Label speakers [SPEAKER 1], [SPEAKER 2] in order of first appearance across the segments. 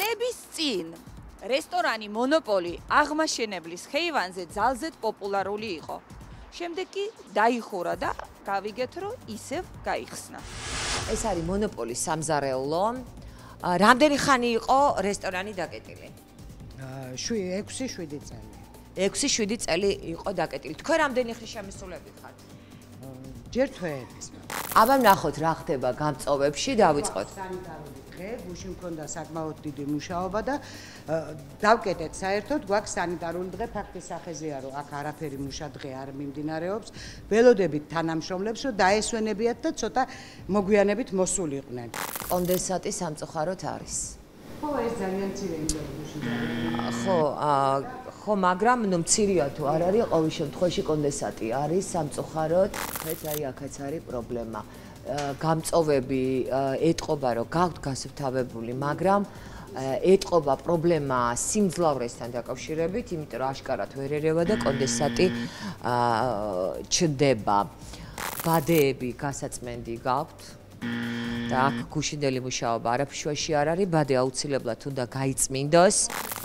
[SPEAKER 1] წლების წინ რესტორანი მონოპოლი აღმაშენებლის ხეივანზე ძალზედ პოპულარული იყო. შემდეგ კი დაიხურა და გავიგეთ, რომ ისევ გაიხსნა.
[SPEAKER 2] ეს არის მონოპოლის სამზარეულო. რამდენი ხანი იყო რესტორანი დაკეტილი?
[SPEAKER 3] 6-7 წელი.
[SPEAKER 2] 6-7 წელი იყო დაკეტილი. თქვენ რამდენი ხნის შემსრულებელი ხართ?
[SPEAKER 3] ჯერ თვეების.
[SPEAKER 2] აბა ნახოთ რა ხდება გამწოვებში, დავიწყოთ.
[SPEAKER 3] სანიტარული დღე, გუშინ მქონდა საკმაოდ დიდი მუშაობა და დავკეტეთ საერთოდ გვაქვს სანიტარული დღე ფაქტის სახეზეა, რომ აქ არაფერი მუშა დღე არ მიმდინარეობს. ველოდებით თანამშრომლებს, რომ დაესვენებიათ და ცოტა მოგვიანებით მოსულიყვნენ.
[SPEAKER 2] კონდენსატი სამწუხაროდ არის.
[SPEAKER 3] ხო, ეს ძალიან მცირე იმდენია.
[SPEAKER 2] ხო, მაგრამ ნუ მცირეა თუ არ არის, ყოველ შემთხვევაში კონდენსატი არის სამწუხაროდ. ეს აი აქაც არის პრობლემა. გამწოვები ეტყობა, რომ გაქვთ გასუფთავებული, მაგრამ ეტყობა პრობლემა სიმძლავრესთან დაკავშირებით, იმიტომ რომ აშკარად ვერ ერევა და კონდენსატი ჩდება. ბადეები გასაწმენდი გაქვთ. და აქ გუშინდელი მუშაობა არაფშვაში არ არის, ბადე აუცილებლად უნდა გაიწმინდოს.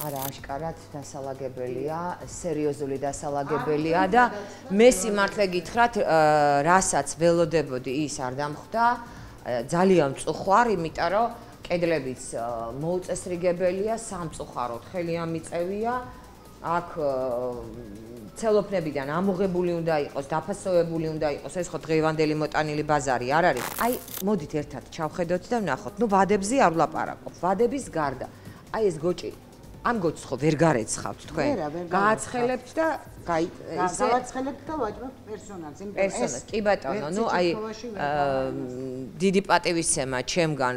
[SPEAKER 2] არა, აშკარად დასალაგებელია, სერიოზული დასალაგებელია და მე სიმართლე გითხრათ, რასაც ველოდებოდი, ის არ დამხვდა. ძალიან მწუხვარ, იმიტომ რომ კედლებიც მოუწესრიგებელია, სამწუხაროდ ხელი ამიწევია. აქ ცელოფნებიდან ამოღებული უნდა იყოს, დაფასოვებული უნდა იყოს, ეს ხო დღევანდელი მოტანილი ბაზარი არ არის. აი, მოდით ერთად ჩავხედოთ და ვნახოთ. ნუ ვადებზე არ ვლაპარაკობ. ვადების გარდა. აი ეს გოჭი, ამ გოჭს ხო ვერ გარეცხავთ თქვენ? გააცხელებთ და
[SPEAKER 3] გავაცხელებთ და ვაჭრობთ პერსონალს.
[SPEAKER 2] პერსონალს, კი ბატონო, ნუ აი დიდი პატივისცემა ჩემგან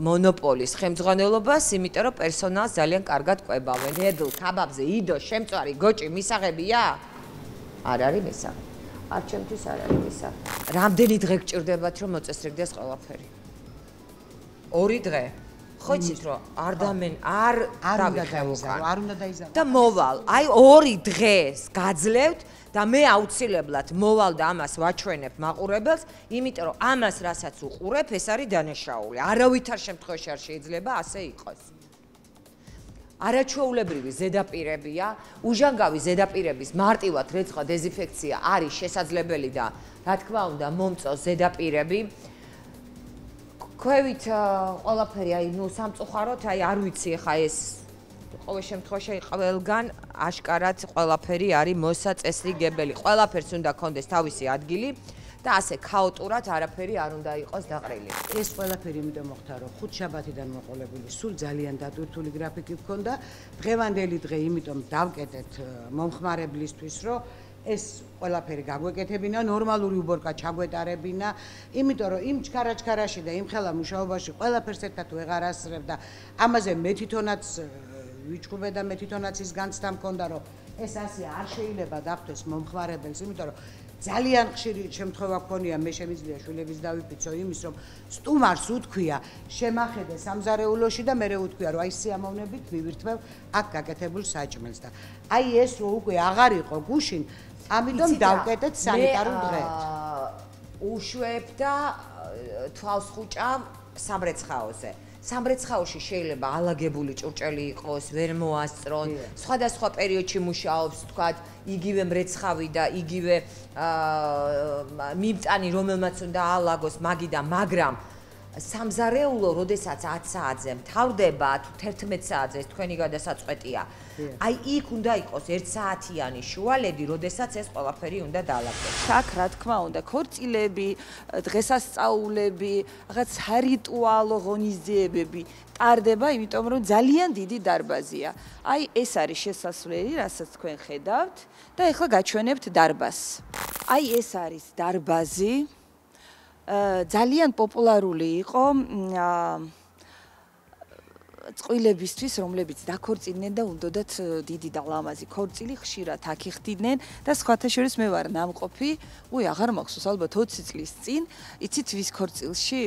[SPEAKER 2] მონოპოლის ხელმძღვანელობას, იმიტომ რომ პერსონალს ძალიან კარგად ყვებავენ. დედლ, ქაბაბზე, იდო, შემწვარი, გოჭი, მისაღებია? არ არის მისაღები. არ ჩემთვის არ არის მისაღები. რამდენი დღე გჭირდებათ, რომ მოწესრიგდეს ყველაფერი? 2 დღე. ხო იცით რომ არ
[SPEAKER 3] უნდა დაიზარდო.
[SPEAKER 2] და მოვალ, აი 2 დღეს გაძლევთ და მე აუცილებლად მოვალ და ამას ვაჩვენებ მაყურებელს, იმიტომ რომ ამას რასაც უყურებ, ეს არის დანაშაული. არავითარ შემთხვევაში არ შეიძლება ასე იყოს. არაჩვეულებრივი ზედაპირებია, უჟანგავი ზედაპირების მარტივად რეცხვა დეზინფექცია არის შესაძლებელი და რა თქმა უნდა მომწოს ზედაპირები. ქვევით ყველაფერი, აი ნუ სამწუხაროდ, აი არ ვიცი ხა ეს ყოველ შემთხვევაში ყველგან აშკარად ყველაფერი არის მოსაწესრიგებელი. ყველაფერს უნდა კონდეს თავისი ადგილი და ასე ქაოტურად არაფერი არ უნდა იყოს დაყრილი.
[SPEAKER 3] ეს ყველაფერი იმიტომ მოხდა, რომ ხუთშაბათიდან მოყოლებული სულ ძალიან დატვირთული გრაფიკი გქონდა. დღევანდელი დღე იმიტომ დავკეტეთ მომხმარებლისთვის, რომ ეს ყველაფერი გაგვეკეთებინა, ნორმალური უბორკა ჩაგვეტარებინა, იმიტომ რომ იმ ჩქარაჩქარაში და იმ ხელა მუშაობაში ყველაფერს ერთად ვეღარ ასწრებ და ამაზე მე თვითონაც ვიჩხუბე და მე თვითონაც ის განცდა მქონდა, რომ ეს ასე არ შეიძლება დახტეს მომხმარებელს, იმიტომ რომ ძალიან ხშირი შემთხვევა გქონია, მე შემიძლია შვილების დავიფიცო იმის, რომ სტუმარს უთქვია, შემახედე სამზარეულოში და მე უთქვია, რომ აი სიამოვნებით მივირთმევ აქ გაკეთებულ საჭმელს და აი ეს რო უკვე აღარ იყო გუშინ, ამიტომ დავკეტეთ სანიტარულ დღეებს.
[SPEAKER 2] უშვებ და თვალს ხუჭავ სამრეცხაოზე. სამრეცხაოში შეიძლება ალაგებული ჭურჭელი იყოს, ვერ მოასწრონ, სხვადასხვა პერიოდში მუშაობს, თქვათ, იგივე მრეცხავი და იგივე მიმწანი, რომელმაც უნდა ალაგოს მაგიდან, მაგრამ სამზარეულო, როდესაც 10 საათზე მთავრდება, თუ 11 საათზე ეს თქვენი გადასაწყვეტია. აი იქ უნდა იყოს 1 საათიანი შუალედი, როდესაც ეს ყველაფერი უნდა დაალაგდეს.
[SPEAKER 1] აქ რა თქმა უნდა, ქორწილები, დღესასწაულები, რაღაც სარიტუალო ღონისძიებები ტარდება, იმიტომ რომ ძალიან დიდი დარბაზია. აი ეს არის შესასვლელი, რასაც თქვენ ხედავთ და ეხლა გაჩვენებთ დარბაზს. აი ეს არის დარბაზი. ძალიან პოპულარული იყო წყვილებისთვის, რომლებიც დაქორწინდნენ და უნდათ დიდი და ლამაზი ქორწილი, ხშირად აქ იხდიდნენ და სხვათა შორის მე ვარ ნამყოფი, აღარ მახსოვს, ალბათ 20 წლის წინ, იცით ვის ქორწილში?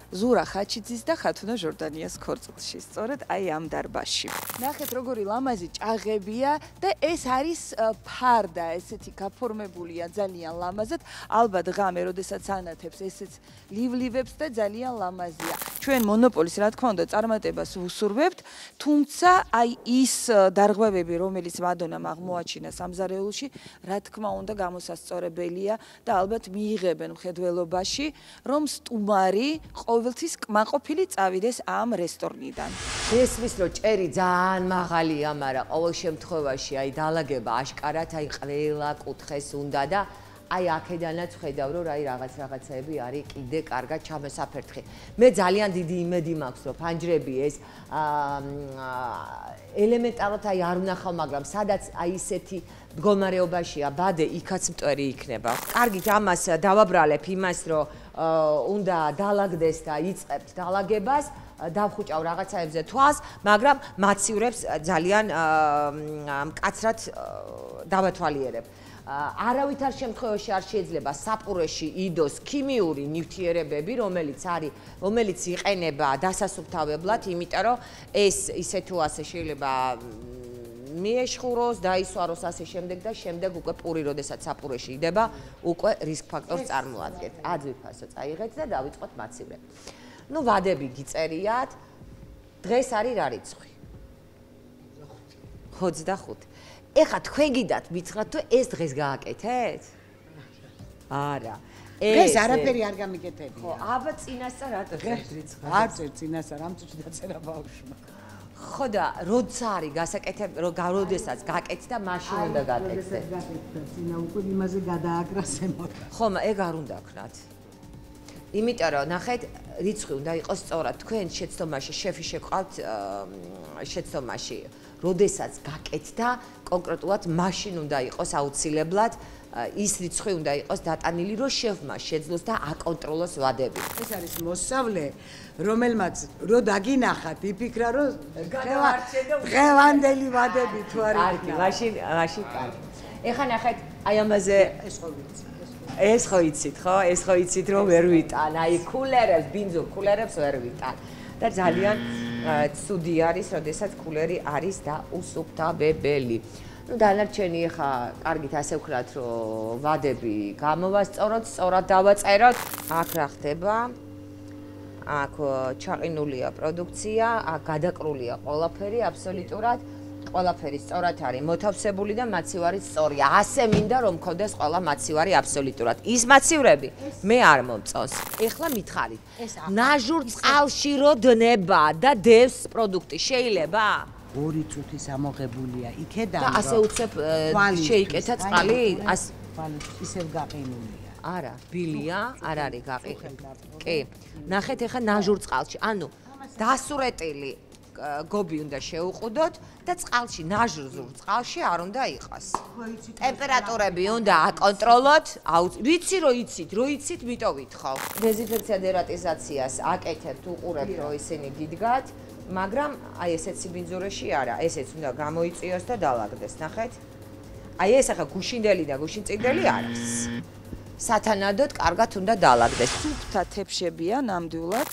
[SPEAKER 1] ზურა ხაჩიძის და ხათუნა ჟორდანიას ქორწილში, სწორედ აი ამ დარბაზში. ნახეთ როგორი ლამაზი ჭაღებია და ეს არის ფარდა, ესეთი გაფორმებულია ძალიან ლამაზად. ალბათ ღამე, როდესაც ანათებს, ესეც ლივლივებს და ძალიან ლამაზია. ჩვენ მონოპოლის რა თქმა უნდა წარმატებას ვუსურვებთ, თუმცა აი ის დარღვევები, რომელიც მადონამ აღმოაჩინა სამზარეულოში, რა თქმა უნდა გამოსასწორებელია და ალბათ მიიღებენ მხედველობაში, რომ სტუმარი ყოველთვის კმაყოფილი წავიდეს ამ რესტორნიდან.
[SPEAKER 2] ესმის რომ ჭერი ძალიან მაღალია, მაგრამ ყოველ შემთხვევაში აი დაალაგება აშკარად აი ყველა კუთხეს უნდა და აი აქედანაც ხედავ რომ აი რაღაცები არის კიდე კარგად ჩამოსაფერთხე. მე ძალიან დიდი იმედი მაქვს რომ ფანჯრები ეს ელემენტარულად აი არ ვნახავ, მაგრამ სადაც აი ისეთი მდგომარეობაშია ბადე, იქაც მტვერი იქნება. კარგით, ამას დავაბრალებ იმას, რომ უნდა დაალაგდეს და იწყებთ დაალაგებას, დავხუჭავ რაღაცაებზე თვალს, მაგრამ მაცივრებს ძალიან მკაცრად დავათვალიერებ. არავითარ შემთხვევაში არ შეიძლება საპურეში იდოს ქიმიური ნივთიერებები, რომელიც იყენება დასასუფთავებლად, იმიტომ რომ ეს ისე თუ ასე შეიძლება მიეშხუროს, დაისვაროს ასე შემდეგ და შემდეგ უკვე პური, როდესაც საპურეში იდება, უკვე რისკ ფაქტორს წარმოადგენს. აძვიფასო წაიღეთ და დავიწყოთ მაცივრები. ნუ ვადები გიწერიათ. დღეს არის რა რიცხვი? 25. ეხლა თქვენ გიდათ მიცხრათ თუ ეს დღეს გააკეთეთ? არა.
[SPEAKER 3] დღეს არაფერი არ გამიკეთებია.
[SPEAKER 2] ხო, აბა წინასწარ რატო რიცხვი?
[SPEAKER 3] არ წერ წინასწარ, ამ წუთში დაწერა ბავშვმა.
[SPEAKER 2] ხო და როცა არის გასაკეთებ, როდესაც გაკეთდა, მაშინ უნდა გაკეთდე.
[SPEAKER 3] წინა უკვე იმაზე გადააკრა ზემოთ.
[SPEAKER 2] ხო, ეგ არ უნდა ქნათ. იმიტომ რომ ნახეთ, რიცხვი უნდა იყოს სწორად. თქვენ შეცდომაში შეფი შეყავთ შეცდომაში, როდესაც გაკეთდა, კონკრეტულად მაშინ უნდა იყოს აუცილებლად ის რიცხვი უნდა იყოს დატანილი, რომ შევმა შეძლოს და აკონტროლოს ვადები.
[SPEAKER 3] ეს არის მოსავლე, რომელმაც რო დაგინახათ, იფიქრა, რომ დღევანდელი ვადები თუ არ
[SPEAKER 2] კარგი, მაშინ კარგი. ეხლა ნახეთ, აი ამაზე ეს ხო იცით, ხო? ეს ხო იცით, რომ ვერ ვიტან. აი კულერებს, ბინძურ კულერებს ვერ ვიტან. და ძალიან ცუდი არის, როდესაც კულერი არის და უსუფთავებელი. ნუ დანარჩენი ხა კარგით ასე ვქნათ, რომ ვადები გამოვასწოროთ, სწორად დავაწეროთ. აქ რა ხდება? აქ ჩაყინულია პროდუქცია, აქ გადაკრულია ყველაფერი აბსოლუტურად. ყველაფერი სწორად არის მოთავსებული და მაცივარი სწორია. ასე მინდა რომ მქონდეს ყველა მაცივარი აბსოლუტურად. ის მაცივრები მე არ მომწონს. ეხლა მითხარით. ნაჟურ წყალში რო დნება და დევს პროდუქტი შეიძლება?
[SPEAKER 3] 2 წუთის ამოღებულია იქედან.
[SPEAKER 2] და ასე უცებ შეიკეთა წყალი?
[SPEAKER 3] ისევ გაყინულია.
[SPEAKER 2] არა, ბილია, არ არის გაყინული. კი. ნახეთ ეხლა ნაჟურ წყალში. ანუ დასურეტილი გობი უნდა შეუყუდოთ და წყალში, ნაჟურ წყალში არ უნდა იყოს. ტემპერატურები უნდა აკონტროლოთ. ვიცი რომ იცით, მიტოვით ხო? დეზინფექცია დერატიზაციას აკეთებთ, უყურებთ რომ ისინი გიდგათ, მაგრამ აი ესეც სიბინძურეში არა, ესეც უნდა გამოიწიოს და დაალაგდეს, ნახეთ? აი ეს ახლა გუშინდელი და გუშინწიგდელი არის. სათანადოდ კარგად უნდა დაალაგდეს.
[SPEAKER 1] სუფთა თეფშებია ნამდვილად.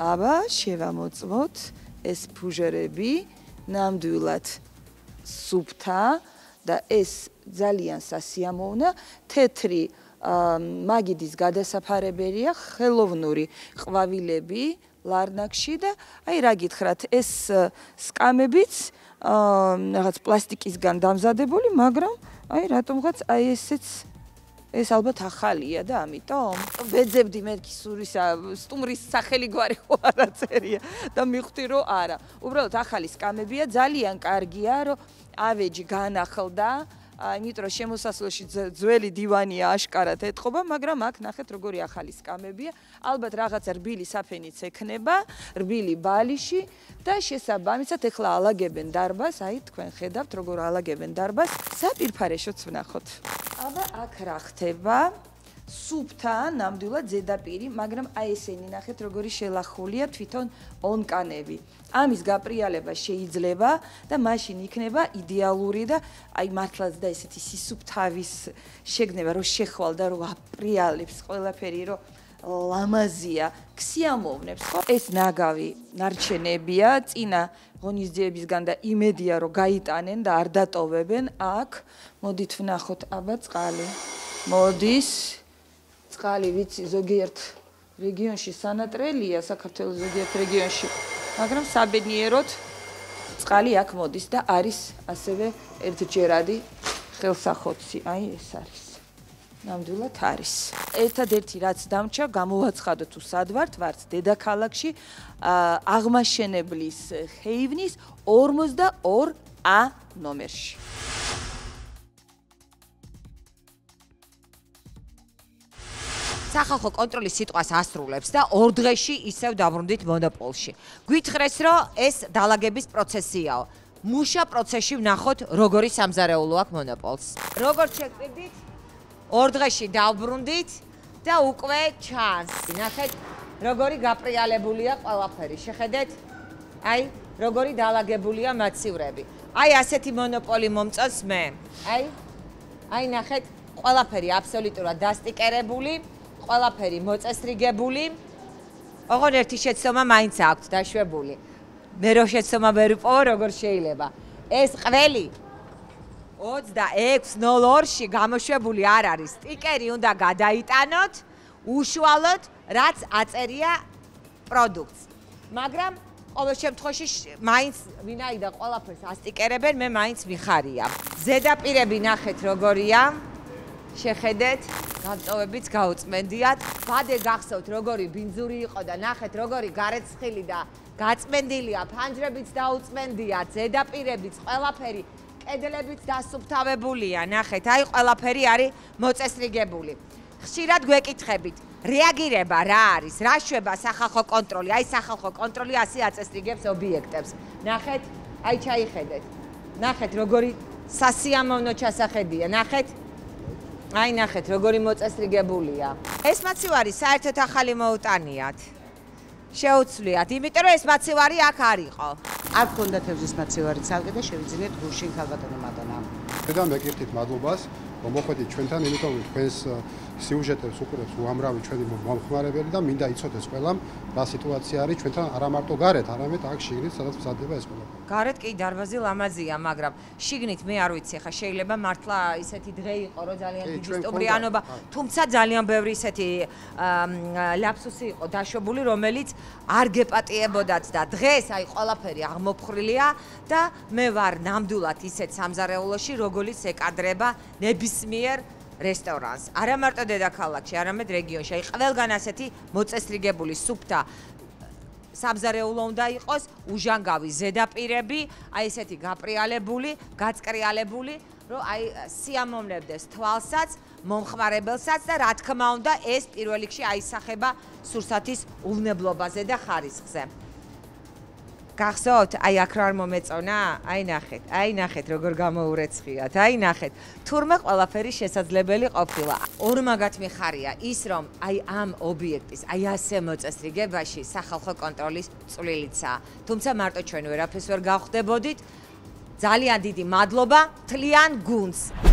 [SPEAKER 1] აბა, შევამოწმოთ ეს ფუჟერები ნამდვილად სუფთა და ეს ძალიან სასიამოვნა, თეთრი მაგიდის გადასაფარებელია, ხელოვნური ყვავილები ლარნაკში და აი რა გითხრათ, ეს სკამებიც რაღაც პლასტიკისგან დამზადებული, მაგრამ აი რატომღაც აი ესეც ეს ალბათ ახალია და ამიტომ ვეძებდი მე სტუმრის სახელი გვარი ხო არა წერია და მივხვდი რომ არა. უბრალოდ ახალი სკამებია, ძალიან კარგია რომ ავეჯი განახლდა, იმიტომ რომ შემოსასვლელში ძველი დივანია აშკარად ეთყობა, მაგრამ აქ ნახეთ როგორი ახალი სკამებია. ალბათ რაღაცა რბილი საფენიც ექნება, რბილი ბალიში და შესაბამისად ეხლა ალაგებენ დარბაზს, აი თქვენ ხედავთ როგორ ალაგებენ დარბაზს. საპირფარეშოც ვნახოთ. აბა აქ რა ხდება? სუფთა ნამდვილად ზედაპირი, მაგრამ აი ესენი ნახეთ როგორი შელახულია თვითონ ონკანები. ამის გაპრიალება შეიძლება და მაშინ იქნება იდეალური და აი მართლაც და ესეთი სისუფთავის შეგნება, რომ შეხვალ და რომ აპრიალებს ყველაფერი, რომ ლამაზია, ქსიამოვნებს, ხო? ეს ნაგავი ნარჩენებია, წინა ღონისძიებისგან და იმედია რომ გაიტანენ და არ დატოვებენ. აქ მოდით ვნახოთ აბა წყალი. მოდის წყალი, ვიცი, ზოგიერთ რეგიონში სანატრელია, საქართველოს ზოგიერთ რეგიონში, მაგრამ საბედნიეროდ წყალი აქ მოდის და არის ასევე ერთჯერადი ხელსახოცი. აი ეს არის. ნამდვილად არის. ერთადერთი რაც დამჭა, გამოვაცხადოთ თუ სად ვართ დედაქალაქში, აღმაშენებლის ხეივნის 42A ნომერში.
[SPEAKER 2] სახალხო კონტროლის სიტყვას ასრულებს და 2 დღეში ისევ დაბრუნდით მონოპოლში. გვითხრეს, რომ ეს დალაგების პროცესიაო. მუშა პროცესში ვნახოთ, როგორი სამზარეულო აქვს მონოპოლს. როგორ შეგწირდით? 2 დღეში დავბრუნდით და უკვე ჩანს. ნახეთ, როგორი გაპრიალებულია ყველაფერი. შეხედეთ? აი, როგორი დალაგებულია მაცივრები. აი, ასეთი მონოპოლი მომწონს მე. აი, ნახეთ, ყველაფერი აბსოლუტურად დასტიკერებული, ყველაფერი მოწესრიგებული. ოღონ ერთი შეცდომა მაინც აქვს დაშვებული. მე რო შეცდომა ვერ ვიპოვო, როგორ შეიძლება. ეს ყველი 26.02-ში გამოშვებული არ არის. სტიკერი უნდა გადაიტანოთ, უშუალოდ, რაც აწერია პროდუქტს. მაგრამ ყოველ შემთხვევაში მაინც ვინაიდან ყველაფერს ასტიკერებენ, მე მაინც მიხარია. ზედაპირები ნახეთ როგორია. შეხედეთ, გამწოვებიც გაუწმენდიათ. ბადე გახსოვთ როგორი ბინძური იყო და ნახეთ როგორი გარეცხილი და გაწმენდილია, ფანჯრებიც დაუწმენდიათ, ზედაპირებიც, ყველაფერი, კედლებიც დასუფთავებულია. ნახეთ, აი ყველაფერი არის მოწესრიგებული. ხშირად გვეკითხებით, რეაგირება რა არის, რა შვება სახალხო კონტროლი? აი სახალხო კონტროლი ასე აწესრიგებს ობიექტებს. ნახეთ, აი ჩაიხედეთ. ნახეთ როგორი სასიამოვნო ჩასახედია, ნახეთ. აი ნახეთ როგორი მოწესრიგებულია. ეს მაცივარი საერთოდ ახალი მოუტანიათ. შეუცვლიათ, იმიტომ რომ ეს მაცივარი აქ არ იყო.
[SPEAKER 3] არ გქონდა თევზის მაცივარი ცალკე და შევიძინეთ გუშინ ქალბატონო მადონა.
[SPEAKER 4] და მეკითხით მადლობას, რომ მოხვედით ჩვენთან, იმიტომ რომ თქვენს სიუჟეტებს უყურებს უამრავი ჩვენი მომხმარებელი და მინდა იცოდეს ყველამ რა სიტუაცია არის ჩვენთან არა მარტო გარეთ, არამედ აქ შიგნით, სადაც მზადდება ეს ყველაფერი.
[SPEAKER 2] გარეთ კი დარბაზი ლამაზია, მაგრამ შიგნით მე არ ვიცი, ხა შეიძლება მართლა ისეთი დღე იყო, რომ ძალიან დიდი სტუმრიანობა, თუმცა ძალიან ბევრი ისეთი ლაფსუსი იყო დაშვებული, რომელიც არ გეპატიებოდათ და დღეს აი ყველაფერი აღმოფხრილია და მე ვარ ნამდვილად ისეთ სამზარეულოში, როგორც ეკადრება ნებისმიერ რესტორანს. არა მარტო დედაქალაქში, არამედ რეგიონში. აი ყველგან ასეთი მოწესრიგებული სუფთა სამზარეულო უნდა იყოს, უჟანგავი ზედაპირები, აი ესეთი გაპრიალებული, გაწკრიალებული, რომ აი სიამოვნებდეს თვალსაც, მომხმარებელსაც და რა თქმა უნდა, ეს პირველ რიგში აისახება სურსათის უვნებლობაზე და ხარისხზე. გახსოვთ, აი აქ რა არ მომეწონა? აი ნახეთ, როგორ გამოურეცხიათ. აი ნახეთ, თურმე ყველაფერი შესაძლებელი ყოფილა. ორმაგად მიხარია ის, რომ აი ამ ობიექტის, აი ასე მოწესრიგებაში სახალხო კონტროლის წვლილიცაა. თუმცა მარტო ჩვენ ვერაფერს ვერ გავხდებოდით. ძალიან დიდი მადლობა თლიან გუნდს.